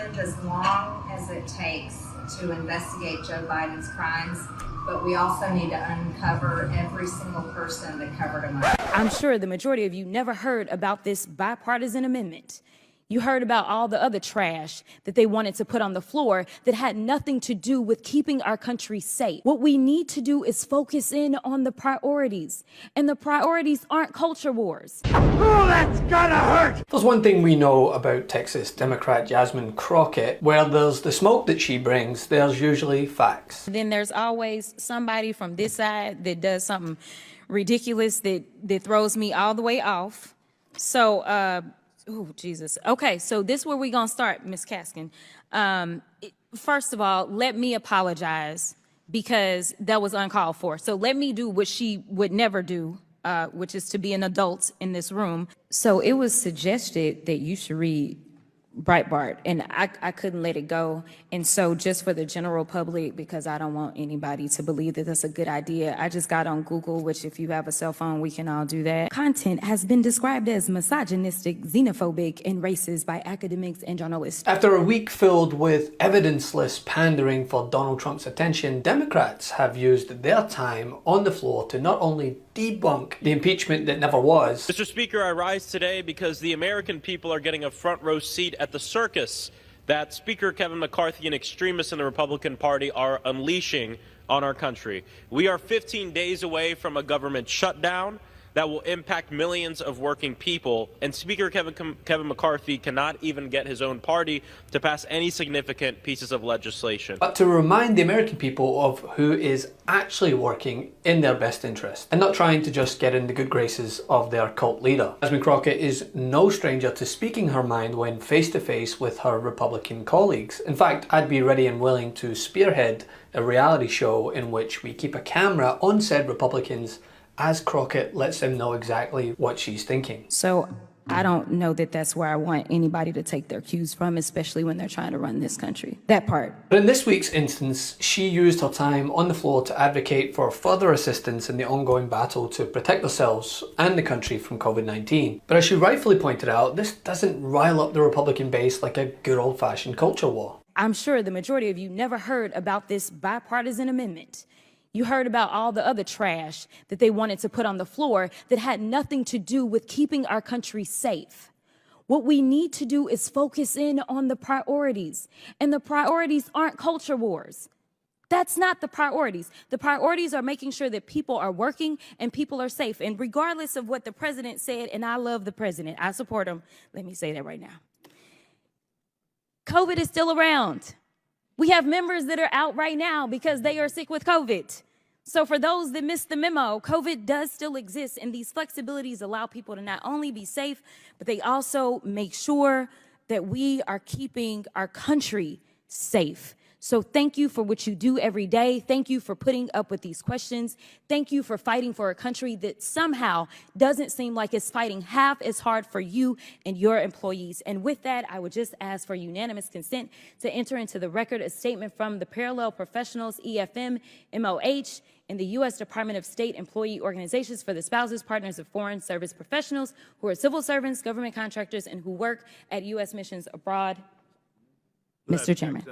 challenge as long as it takes to investigate Joe Biden's crimes, but we also need to uncover every single person that covered him up. I'm sure the majority of you never heard about this bipartisan amendment. You heard about all the other trash that they wanted to put on the floor that had nothing to do with keeping our country safe. What we need to do is focus in on the priorities, and the priorities aren't culture wars. Oh, that's gotta hurt! There's one thing we know about Texas Democrat Jasmine Crockett: where there's the smoke that she brings, there's usually facts. Then there's always somebody from this side that does something ridiculous that throws me all the way off. So, oh, Jesus. Okay, so this is where we're going to start, Ms. Kaskin. First of all, let me apologize because that was uncalled for. So let me do what she would never do, which is to be an adult in this room. So it was suggested that you should read Breitbart, and I couldn't let it go. And so just for the general public, because I don't want anybody to believe that that's a good idea, I just got on Google, which if you have a cell phone, we can all do that. Content has been described as misogynistic, xenophobic, and racist by academics and journalists. After a week filled with evidenceless pandering for Donald Trump's attention, Democrats have used their time on the floor to not only debunk the impeachment that never was. Mr. Speaker, I rise today because the American people are getting a front row seat at the circus that Speaker Kevin McCarthy and extremists in the Republican Party are unleashing on our country. We are 15 days away from a government shutdown that will impact millions of working people, and Speaker Kevin McCarthy cannot even get his own party to pass any significant pieces of legislation. But to remind the American people of who is actually working in their best interest and not trying to just get in the good graces of their cult leader. Jasmine Crockett is no stranger to speaking her mind when face to face with her Republican colleagues. In fact, I'd be ready and willing to spearhead a reality show in which we keep a camera on said Republicans as Crockett lets them know exactly what she's thinking. So I don't know that that's where I want anybody to take their cues from, especially when they're trying to run this country. That part. But in this week's instance, she used her time on the floor to advocate for further assistance in the ongoing battle to protect themselves and the country from COVID-19. But as she rightfully pointed out, this doesn't rile up the Republican base like a good old-fashioned culture war. I'm sure the majority of you never heard about this bipartisan amendment. You heard about all the other trash that they wanted to put on the floor that had nothing to do with keeping our country safe. What we need to do is focus in on the priorities, and the priorities aren't culture wars. That's not the priorities. The priorities are making sure that people are working and people are safe. And regardless of what the president said, and I love the president, I support him. Let me say that right now. COVID is still around. We have members that are out right now because they are sick with COVID. So for those that missed the memo, COVID does still exist, and these flexibilities allow people to not only be safe, but they also make sure that we are keeping our country safe. So thank you for what you do every day. Thank you for putting up with these questions. Thank you for fighting for a country that somehow doesn't seem like it's fighting half as hard for you and your employees. And with that, I would just ask for unanimous consent to enter into the record a statement from the Parallel Professionals, EFM, MOH, and the U.S. Department of State employee organizations for the spouses, partners of foreign service professionals who are civil servants, government contractors, and who work at U.S. missions abroad. Mr. Chairman.